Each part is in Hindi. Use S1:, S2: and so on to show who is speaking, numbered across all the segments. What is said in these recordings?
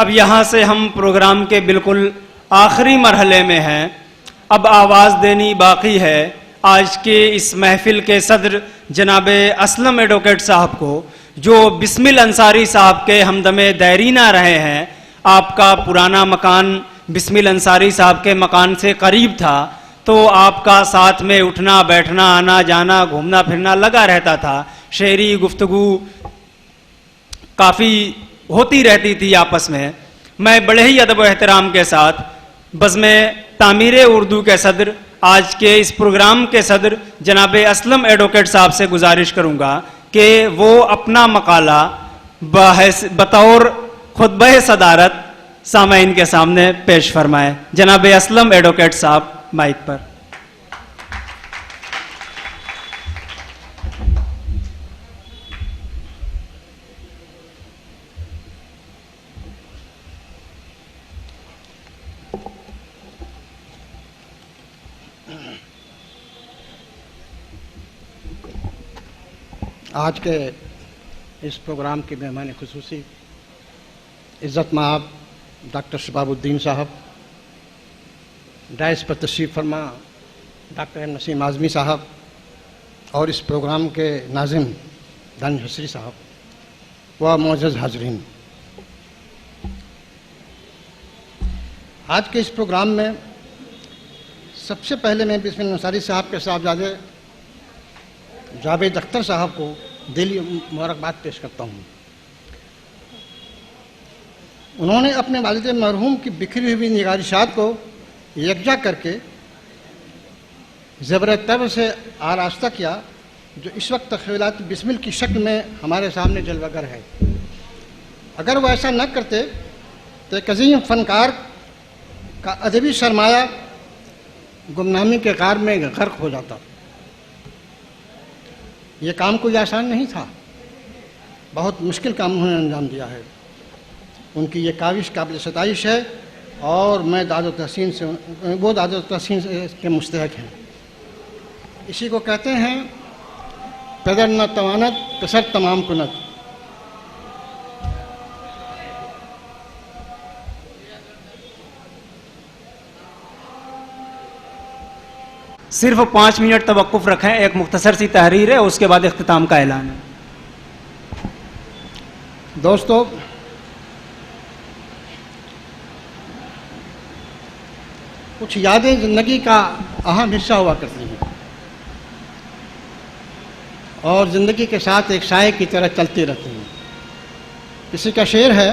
S1: अब यहाँ से हम प्रोग्राम के बिल्कुल आखिरी मरहले में हैं। अब आवाज़ देनी बाकी है आज के इस महफिल के सदर जनाब असलम एडवोकेट साहब को, जो बिस्मिल अंसारी साहब के हमदमे दैरीना रहे हैं। आपका पुराना मकान बिस्मिल अंसारी साहब के मकान से करीब था, तो आपका साथ में उठना बैठना आना जाना घूमना फिरना लगा रहता था। शेरी गुफ्तगू काफ़ी होती रहती थी आपस में। मैं बड़े ही अदब व एहतराम के साथ बज़्म तामीर उर्दू के सदर, आज के इस प्रोग्राम के सदर जनाब असलम एडवोकेट साहब से गुजारिश करूँगा कि वो अपना मकाला बतौर खुतबह सदारत सामाईन के सामने पेश फरमाएं। जनाब असलम एडवोकेट साहब माइक पर।
S2: आज के इस प्रोग्राम के मेहमान खुसूसी इज़्ज़त माब डॉक्टर शबाबुद्दीन साहब, डायस पर तशरीफ़ फरमा डॉक्टर नसीम आज़मी साहब और इस प्रोग्राम के नाज़िम दानिश हसरी साहब व मोअज़्ज़ज़ हाज़रीन, आज के इस प्रोग्राम में सबसे पहले मैं बिस्मिल अंसारी साहब के साहबजादे जावेद अख्तर साहब को दिली मुबारकबाद पेश करता हूँ। उन्होंने अपने वालिद मरहूम की बिखरी हुई निगारिशात को यकजा करके ज़बर तब से आरास्ता किया, जो इस वक्त तख़यलात बिस्मिल की शक्ल में हमारे सामने जलवागर है। अगर वो ऐसा न करते तो एक अज़ीम फ़नकार का अदबी सरमाया गुमनामी के ग़ार में गर्क हो जाता। ये काम कोई आसान नहीं था, बहुत मुश्किल काम उन्होंने अंजाम दिया है। उनकी ये काविश काबिल सताइश है और मैं दाद व तहसीन से वो दाद व तहसीन के मुस्तहक हैं। इसी को कहते हैं पैदर न तवानत कसर तमाम कुनत।
S1: सिर्फ 5 मिनट तवक्कुफ रखें, एक मुख्तसर सी तहरीर है, उसके बाद इख्तिताम का ऐलान है।
S2: दोस्तों, कुछ यादें ज़िंदगी का अहम हिस्सा हुआ करती हैं और ज़िंदगी के साथ एक साए की तरह चलती रहती हैं। किसी का शेर है,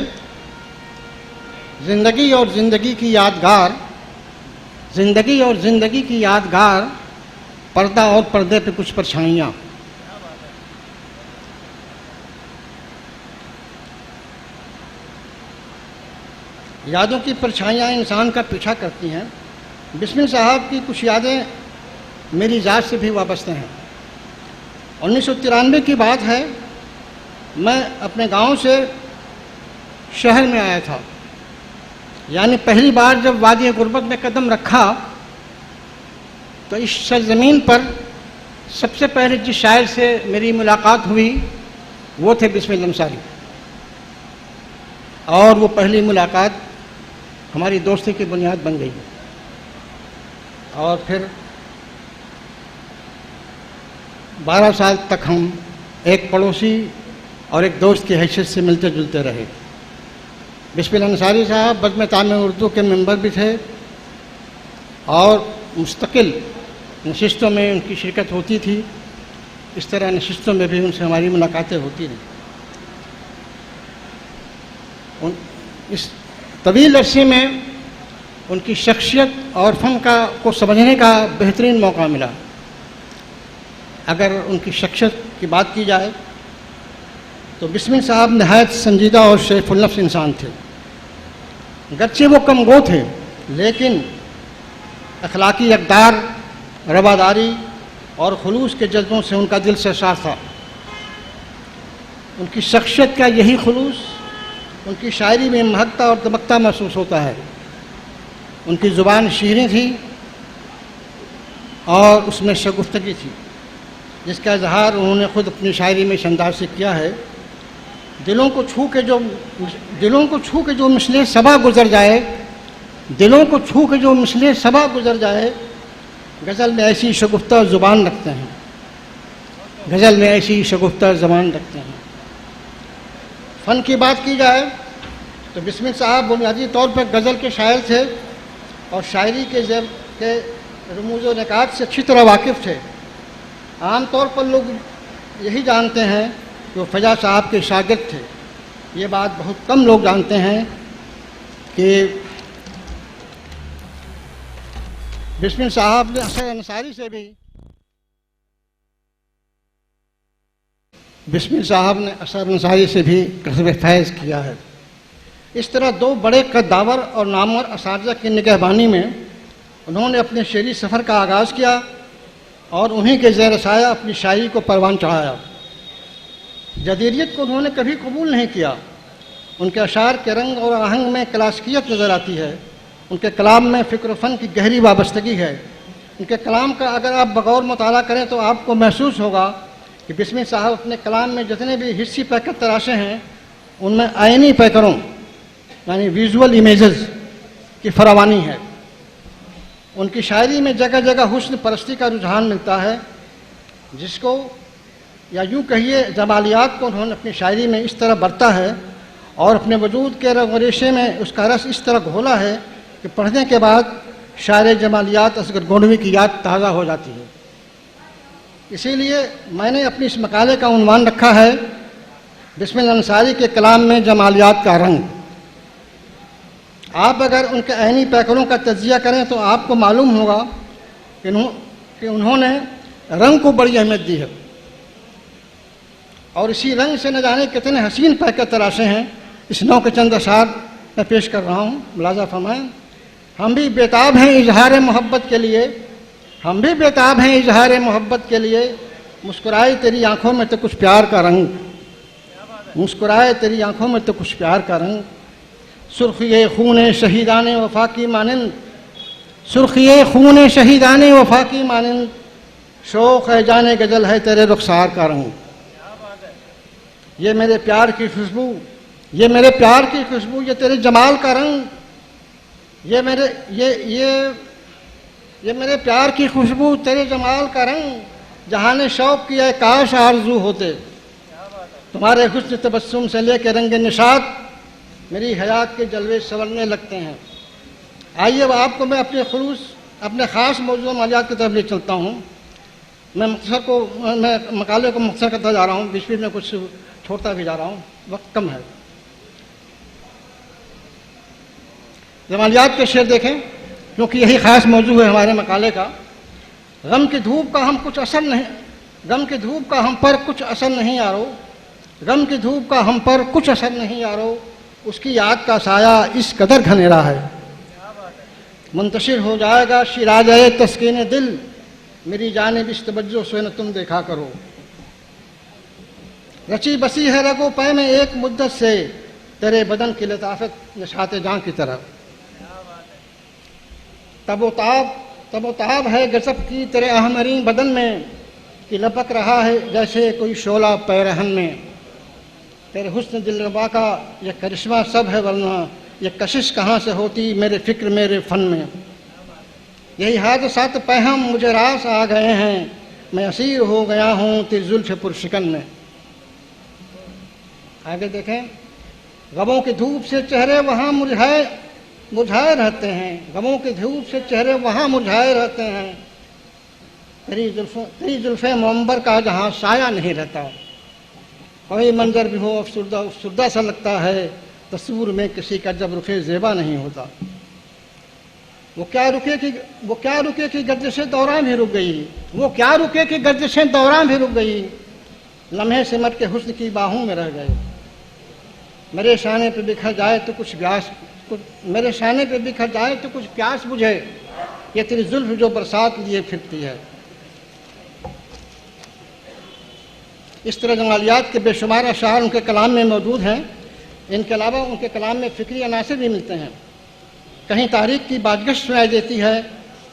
S2: ज़िंदगी और ज़िंदगी की यादगार, ज़िंदगी और ज़िंदगी की यादगार, पर्दा और पर्दे पे कुछ परछाइयाँ। यादों की परछाइयाँ इंसान का पीछा करती हैं। बिस्मिल साहब की कुछ यादें मेरी ज़ात से भी वाबस्ते हैं। 1993 की बात है, मैं अपने गांव से शहर में आया था। यानी पहली बार जब वादी गुरबत में कदम रखा तो इस सरज़मीन पर सबसे पहले जिस शायर से मेरी मुलाकात हुई वो थे बिस्मिल अंसारी, और वो पहली मुलाकात हमारी दोस्ती की बुनियाद बन गई। और फिर 12 साल तक हम एक पड़ोसी और एक दोस्त की हैसियत से मिलते जुलते रहे। बिस्मिल अंसारी साहब बज़्म तामीर उर्दू के मेंबर भी थे और मुस्तकिल नशिस्तों में उनकी शिरकत होती थी। इस तरह नशिस्तों में भी उनसे हमारी मुलाकातें होती रहीं। इस तवील अरसे में उनकी शख्सियत और फ़न को समझने का बेहतरीन मौका मिला। अगर उनकी शख्सियत की बात की जाए तो बिस्मिल साहब नहायत संजीदा और शरीफुल नफ्स इंसान थे। गरचे वो कम गो थे, लेकिन अखलाकी अक़दार, रवादारी और खुलूस के जज्बों से उनका दिल सरशार था। उनकी शख्सियत का यही खुलूस उनकी शायरी में महकता और दमकता महसूस होता है। उनकी ज़ुबान शीरें थी और उसमें शगुफ्तगी थी, जिसका इजहार उन्होंने ख़ुद अपनी शायरी में इस अंदाज़ से किया है दिलों को छू के जो मिसले सबा गुजर जाए, दिलों को छू के जो मिसले सबा गुजर जाए, गज़ल में ऐसी शगुफ्ता ज़ुबान रखते हैं, गज़ल में ऐसी शगुफ्ता ज़ुबान रखते हैं। फ़न की बात की जाए तो बिस्मिल साहब बुनियादी तौर पर गज़ल के शायर थे और शायरी के रमूज़ व निकात से अच्छी तरह वाकिफ़ थे। आम तौर पर लोग यही जानते हैं कि वो फ़ज़ा साहब के शागिर्द थे। ये बात बहुत कम लोग जानते हैं कि बिस्मिल साहब ने असर अंसारी से भी कसब फैज़ किया है। इस तरह दो बड़े कद्दावर और नामवर असातिज़ा की निगहबानी में उन्होंने अपने शेरी सफ़र का आगाज़ किया और उन्हीं के ज़ेर साया अपनी शायरी को परवान चढ़ाया। जदीरियत को उन्होंने कभी कबूल नहीं किया। उनके अशार के रंग और आहंग में क्लासिकियत नज़र आती है। उनके कलाम में फ़िक्र फ़न की गहरी वाबस्तगी है। उनके कलाम का अगर आप बगौर मुताला करें तो आपको महसूस होगा कि बिस्मिल साहब अपने कलाम में जितने भी हिस्सी पैकर तराशे हैं उनमें आयनी पैकरों यानी विजुअल इमेजेस की फरावानी है। उनकी शायरी में जगह जगह हुस्न परस्ती का रुझान मिलता है, जिसको या यूँ कहिए जमालियात को उन्होंने अपनी शायरी में इस तरह बरता है और अपने वजूद के रंग रेशे में उसका रस इस तरह घोला है कि पढ़ने के बाद शायर जमालियात असगर गोंडवी की याद ताज़ा हो जाती है। इसीलिए मैंने अपनी इस मकाले का उन्वान रखा है बिस्मिल अंसारी के कलाम में जमालियात का रंग। आप अगर उनके ऐनी पैकरों का तज्जिया करें तो आपको मालूम होगा कि उन्होंने रंग को बड़ी अहमियत दी है और इसी रंग से न जाने कितने हसीन पैकर तराशे हैं। इस नौ के चंद अशार मैं पेश कर रहा हूँ, मुलाजा फरमाएं। हम भी बेताब हैं इजहार मोहब्बत के लिए, हम भी बेताब हैं इजहार मोहब्बत के लिए, मुस्कुराए तेरी आंखों में तो कुछ प्यार का रंग, मुस्कुराए तेरी आंखों में तो कुछ प्यार का रंग। सुर्खिए खून शहीदान वफा की मानिंद, सुर्खिए खून शहीदान वफा की मानिंद, शौक़ है जाने गजल है तेरे रुखसार का रंग। ये मेरे प्यार की खुशबू, ये मेरे प्यार की खुशबू, ये तेरे जमाल का रंग, ये मेरे प्यार की खुशबू तेरे जमाल का रंग। जहाने शौक़ किया काश आरज़ू होते, तुम्हारे हुस्न तबस्सुम से लेकर रंग निशात मेरी हयात के जलवे संवरने लगते हैं। आइए अब आपको मैं अपने ख़ास मौजूद मालियात की तरफ ले चलता हूँ। मैं मकाले को मुख्तसर करता जा रहा हूँ, बीच बीच में कुछ छोड़ता भी जा रहा हूँ, वक्त कम है। जमालियात के शेर देखें, क्योंकि यही ख़ास मौजू है हमारे मकाले का। गम की धूप का हम पर कुछ असर नहीं यारो, गम की धूप का हम पर कुछ असर नहीं यारो, उसकी याद का साया इस कदर घनेरा है। मुंतशिर हो जाएगा शिराज़े तस्कीन दिल, मेरी जानिब इस तवज्जो से न तुम देखा करो। रची बसी है रगो पै में एक मुद्दत से, तेरे बदन की लताफत नशाते जां की तरह। तबोताब है गजब की तेरे अहमरी बदन में, कि लपक रहा है जैसे कोई शोला पैरहन में। तेरे हुस्न दिलरबा का यह करिश्मा सब है, वरना यह कशिश कहाँ से होती मेरे फ़िक्र मेरे फ़न में। यही हादसात पैहम मुझे रास आ गए हैं, मैं असीर हो गया हूँ तेरी जुल्फ़ पुरशिकन में। आगे देखें, गमों की धूप से चेहरे वहाँ मुरझाए रहते हैं, गमों की धूप से चेहरे वहाँ मुरझाए रहते हैं। तेरी जुल्फ़े मुअम्बर का जहाँ साया नहीं रहता, कोई मंजर भी हो अफसुर्दा सा लगता है, तस्वूर में किसी का जब रुखे ज़ेबा नहीं होता। वो क्या रुके कि गर्दिशें दौरान भी रुक गई, वो क्या रुके कि गर्दिशें दौरान भी रुक गई, लम्हे सिमट के हुस्न की बाहों में रह गए। मेरे शाने पे बिखर जाए तो कुछ प्यास बुझे, ये तेरी जुल्फ़ जो बरसात लिए फिरती है। इस तरह जमालियात के बेशुमार अशार उनके कलाम में मौजूद हैं। इनके अलावा उनके कलाम में फ़िक्री अनासिर भी मिलते हैं। कहीं तारीख़ की बाज़गश्त सुनाई देती है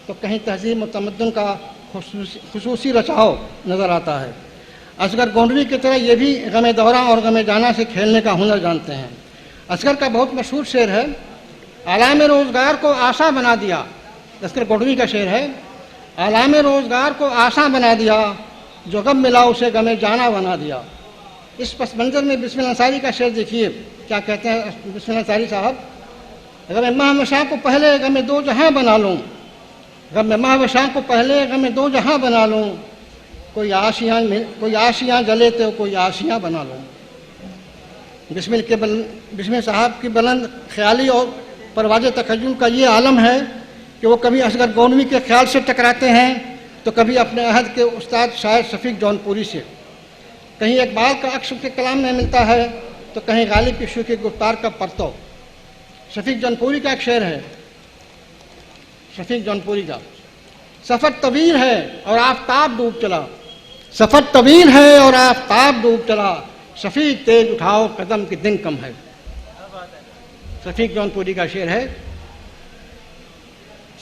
S2: तो कहीं तहज़ीब व तमद्दुन का खुसूसी रचाव नज़र आता है। असगर गोंडवी की तरह ये भी गमे दौरा और गमे जाना से खेलने का हुनर जानते हैं। असगर का बहुत मशहूर शेर है, आलाम रोज़गार को आशा बना दिया। असगर गोंडवी का शेर है, आलाम रोज़गार को आशा बना दिया, जो गम मिला उसे गमे जाना बना दिया। इस पस मंज़र में बिस्मिल अंसारी का शेर देखिए, क्या कहते हैं बिस्मिल अंसारी साहब, गम माहवशा को पहले गम दो जहां बना लूँ, गम माहवशा को पहले गम दो जहां बना लूँ, कोई आशियाँ जले तो कोई आशियाँ बना लूँ। बिस्मिल साहब की बुलंद ख्याली और परवाज़ तखय्युल का ये आलम है कि वो कभी असगर गोंडवी के ख्याल से टकराते हैं तो कभी अपने अहद के उस्ताद शायर शफीक जौनपुरी से, कहीं इकबाल का अक्स के कलाम में मिलता है तो कहीं गालिब की शुक्र गुफ्तार का परतो। शफीक जौनपुरी का एक शेर है, शफीक जौनपुरी का, सफ़र तवील है और आफताब डूब चला, सफ़र तवील है और आफताब डूब चला, शफीक तेज उठाओ कदम की दिन कम है। शफीक जौनपुरी का शेर है,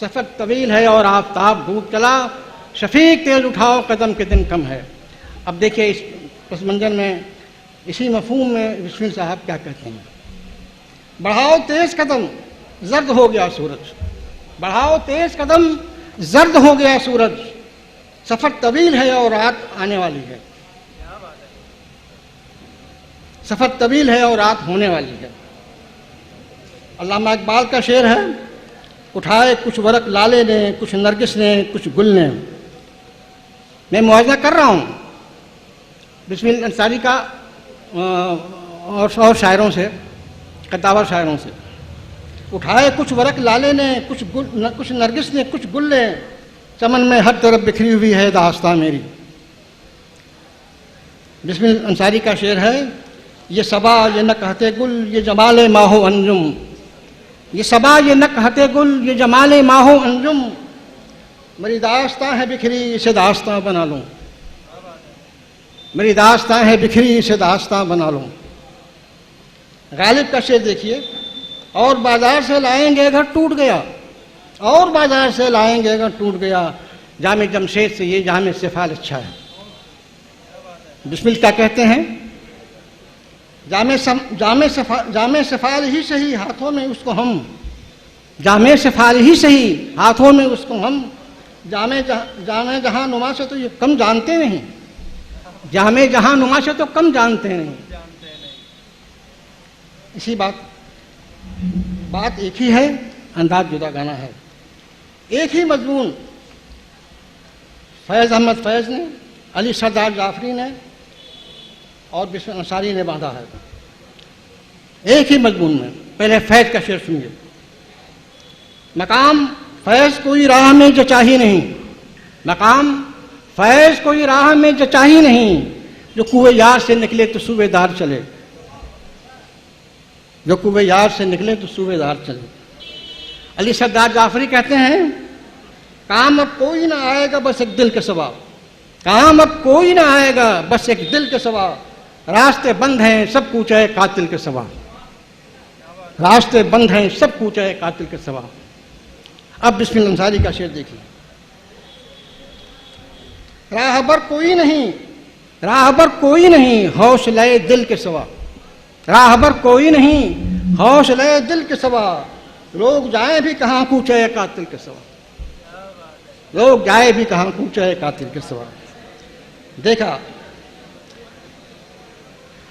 S2: सफ़र तवील है और आफताब डूब चला, शफीक तेज उठाओ कदम के दिन कम है। अब देखिए इस पस मंजर में, इसी मफहूम में बिस्मिल साहब क्या कहते हैं, बढ़ाओ तेज कदम जर्द हो गया सूरज, बढ़ाओ तेज कदम जर्द हो गया सूरज, सफ़र तवील है और रात आने वाली है, सफ़र तवील है और रात होने वाली है। अल्लामा इकबाल का शेर है, उठाए कुछ वरक लाले ने, कुछ नरगिस ने, कुछ गुल ने। मैं मुआवजा कर रहा हूँ बिस्मिल अंसारी का और शायरों से, कतावर शायरों से। उठाए कुछ वरक लाले ने, कुछ नरगिस ने, कुछ गुल ने, चमन में हर तरफ बिखरी हुई है दास्तां मेरी। बिस्मिल अंसारी का शेर है, ये सबा ये न कहते गुल ये जमाले माहो अंजुम, ये सबा ये न कहते गुल ये जमाले माहो अंजुम, मेरी दास्तां है बिखरी इसे दास्तां बना लूँ, मेरी दास्तां है बिखरी इसे दास्तां बना लूँ। गालिब का शेर देखिए, और बाजार से लाएंगे घर टूट गया, और बाजार से लाएंगे घर टूट गया, जामे जमशेद से ये जामे सिफाल अच्छा है। बिस्मिल क्या कहते हैं, जामे सिफाल ही सही हाथों में उसको हम, जामे सिफाल ही सही हाथों में उसको हम, जामे जहां नुमा से तो ये कम जानते नहीं, जामे जहां नुमा से तो कम जानते नहीं। इसी बात एक ही है, अंदाज जुदा गाना है। एक ही मजमून फैज़ अहमद फैज़ ने, अली सरदार जाफरी ने और बिस्मिल अंसारी ने बांधा है, एक ही मजमून में। पहले फैज़ का शेर सुनिए, मकाम फैज़ कोई राह में जचा ही नहीं, मकाम फैज़ कोई राह में जचा ही नहीं, जो कुएं यार से निकले तो सूबेदार चले, जो कुएं यार से निकले तो सूबेदार चले। अली सरदार जाफरी कहते हैं, काम अब कोई ना आएगा बस एक दिल के सिवा, काम अब कोई ना आएगा बस एक दिल के सिवा, रास्ते बंद हैं सब कुछ है कातिल के सिवा, रास्ते बंद हैं सब कुछ है कातिल के सिवा। अब बिस्मिल अंसारी का शेर देखिए, राहबर कोई नहीं, राहबर कोई नहीं हौसले दिल के सिवा, राहबर कोई नहीं हौसले दिल के सिवा, लोग जाए भी कहाँ कूचे कातिल के सिवा, लोग जाए भी कहाँ कूचे कातिल के सिवा। देखा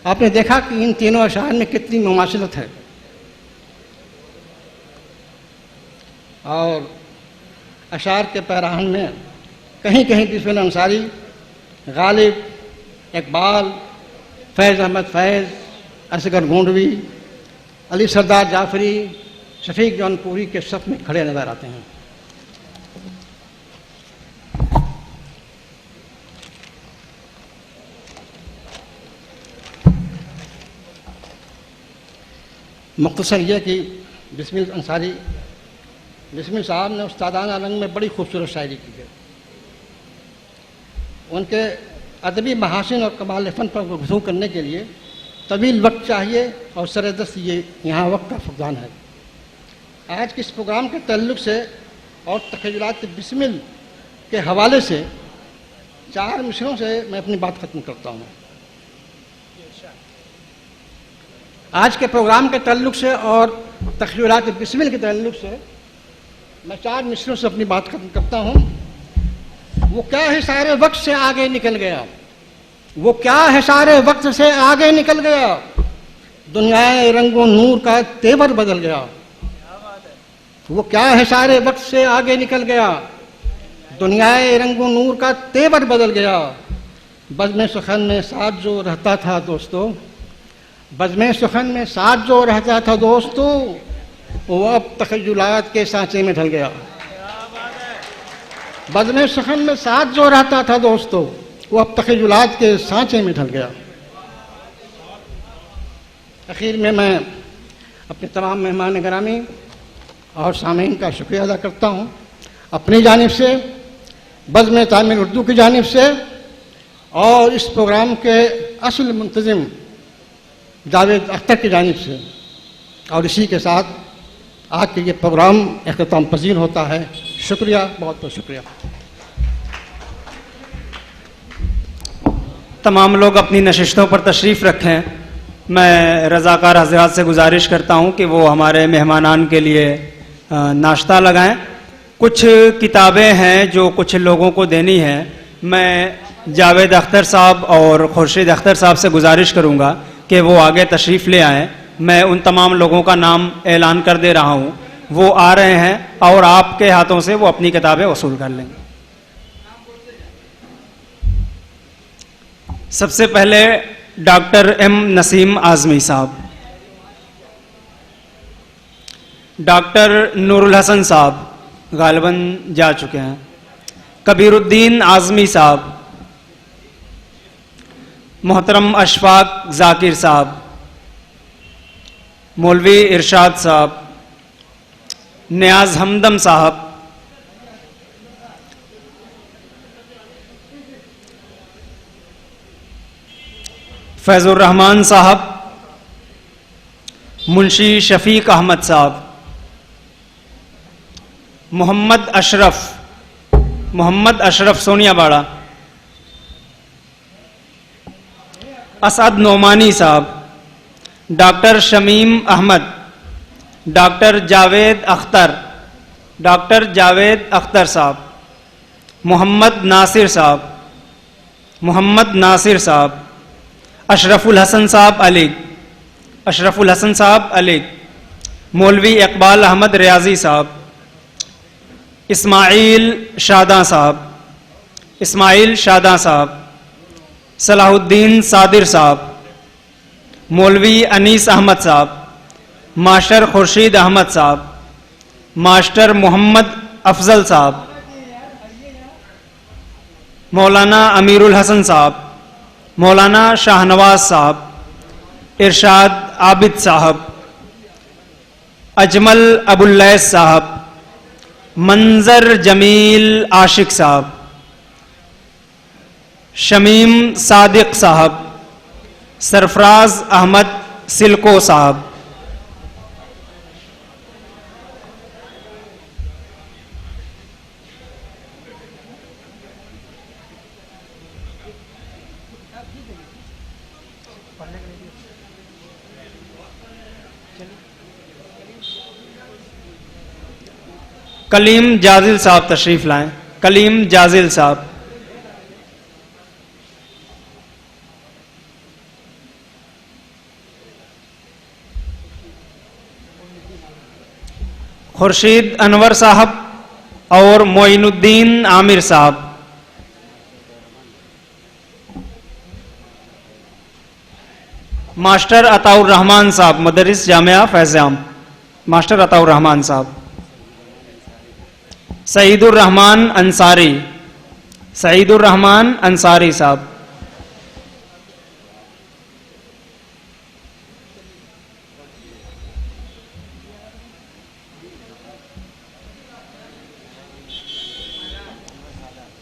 S2: आपने देखा कि इन तीनों अशार में कितनी मुमासिलत है। और अशार के पैराहन में कहीं कहीं बिस्मिल अंसारी, गालिब, इकबाल, फैज़ अहमद फैज़, असगर गोंडवी, अली सरदार जाफरी, शफीक जौनपुरी के सफ में खड़े नजर आते हैं। मुख्तसर यह कि बिस्मिल साहब ने उस्तादाना रंग में बड़ी खूबसूरत शायरी की है। उनके अदबी महासिन और कमाल फ़न पर गुफ्तगू करने के लिए तवील वक्त चाहिए और सरदस्त ये यहाँ वक्त का फुक़दान है। आज के इस प्रोग्राम के तल्लुक़ से और तख़य्युलात बिस्मिल के हवाले से 4 मिसरों से मैं अपनी बात खत्म करता हूँ। आज के प्रोग्राम के ताल्लुक से और तखरीरात बिस्मिल के ताल्लुक से मैं 4 मिसरों से अपनी बात खत्म करता हूँ। वो क्या है सारे वक्त से आगे निकल गया, वो क्या है सारे वक्त से आगे निकल गया, दुनियाए रंगो नूर का तेवर बदल गया। वो क्या है सारे वक्त से आगे निकल गया, दुनियाए रंगो नूर का तेवर बदल गया। बज़्म सुखन में साथ जो रहता था दोस्तों, बज़्म सुखन में साथ जो रहता था दोस्तों, वो अब तख़य्युलात के सांचे में ढल गया। बज़्म सुखन में साथ जो रहता था दोस्तों, वो अब तख़य्युलात के सांचे में ढल गया। आखिर में मैं अपने तमाम मेहमान गिरामी और सामीन का शुक्रिया अदा करता हूँ, अपनी जानिब से, बज़्म तामीर उर्दू की जानिब से, और इस प्रोग्राम के असल मुंतज़िम जावेद अख्तर की जानिब से। और इसी के साथ आज के ये प्रोग्राम इख्तिताम पज़ीर होता है। शुक्रिया, बहुत बहुत शुक्रिया।
S1: तमाम लोग अपनी नशिस्तों पर तशरीफ़ रखें। मैं रज़ाकार हज़रात से गुजारिश करता हूँ कि वो हमारे मेहमानान के लिए नाश्ता लगाएं। कुछ किताबें हैं जो कुछ लोगों को देनी है। मैं जावेद अख्तर साहब और खुर्शीद अख्तर साहब से गुजारिश करूँगा कि वो आगे तशरीफ़ ले आएँ। मैं उन तमाम लोगों का नाम ऐलान कर दे रहा हूँ, वो आ रहे हैं और आपके हाथों से वो अपनी किताबें वसूल कर लेंगे। सबसे पहले डॉक्टर एम नसीम आज़मी साहब, डॉक्टर नूरुल हसन साहब गालिबन जा चुके हैं, कबीरुद्दीन आज़मी साहब, मोहतरम अशफाक जाकिर साहब, मौलवी इरशाद साहब, नियाज हमदम साहब, फैज़ुर रहमान साहब, मुंशी शफीक अहमद साहब, मोहम्मद अशरफ सोनियाबाड़ा, असद नोमानी साहब, डॉक्टर शमीम अहमद, डॉक्टर जावेद अख्तर साहब, मोहम्मद नासिर साहब, अशरफुल हसन साहब अली, मौलवी इकबाल अहमद रियाजी साहब, इस्माइल शादा साहब, सलाहुद्दीन सादिर साहब, मौलवी अनीस अहमद साहब, मास्टर खुर्शीद अहमद साहब, मास्टर मोहम्मद अफजल साहब, मौलाना अमीरुल हसन साहब, मौलाना शाहनवाज साहब, इरशाद आबिद साहब, अजमल अबुल्लैस साहब, मंजर जमील आशिक साहब, शमीम सादिक साहब, सरफराज अहमद सिल्को साहब, कलीम जाजिल साहब तशरीफ लाएं। कलीम जाजिल साहब, खुर्शीद अनवर साहब और मोइनुद्दीन आमिर साहब, मास्टर अताउर रहमान साहब, मदरिस जामिया फैज़ाम, मास्टर अताउर रहमान साहब, सईदुर रहमान अंसारी साहब,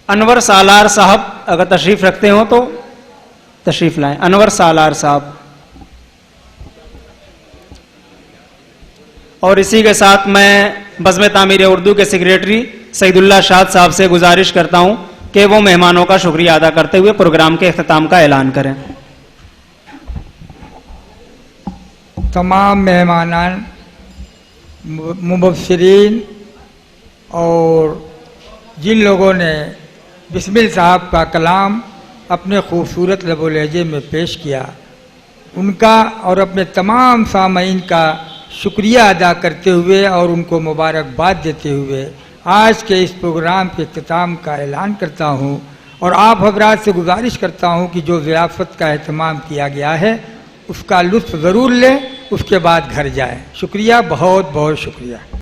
S1: अनवर सालार साहब अगर तशरीफ रखते हो तो तशरीफ लाएं। अनवर सालार साहब। और इसी के साथ मैं बज़्म तामीर उर्दू के सेक्रेटरी सईदुल्लाह शाद साहब से गुजारिश करता हूं कि वो मेहमानों का शुक्रिया अदा करते हुए प्रोग्राम के अख्ताम का ऐलान करें।
S3: तमाम मेहमानान, मुबस्सिरीन और जिन लोगों ने बिस्मिल साहब का कलाम अपने खूबसूरत लबो लहजे में पेश किया, उनका और अपने तमाम सामीन का शुक्रिया अदा करते हुए और उनको मुबारकबाद देते हुए आज के इस प्रोग्राम के इख्तिताम का ऐलान करता हूँ और आप हजरात से गुजारिश करता हूँ कि जो ज़ियाफ़त का अहतमाम किया गया है उसका लुत्फ़ ज़रूर लें, उसके बाद घर जाएं। शुक्रिया, बहुत बहुत शुक्रिया।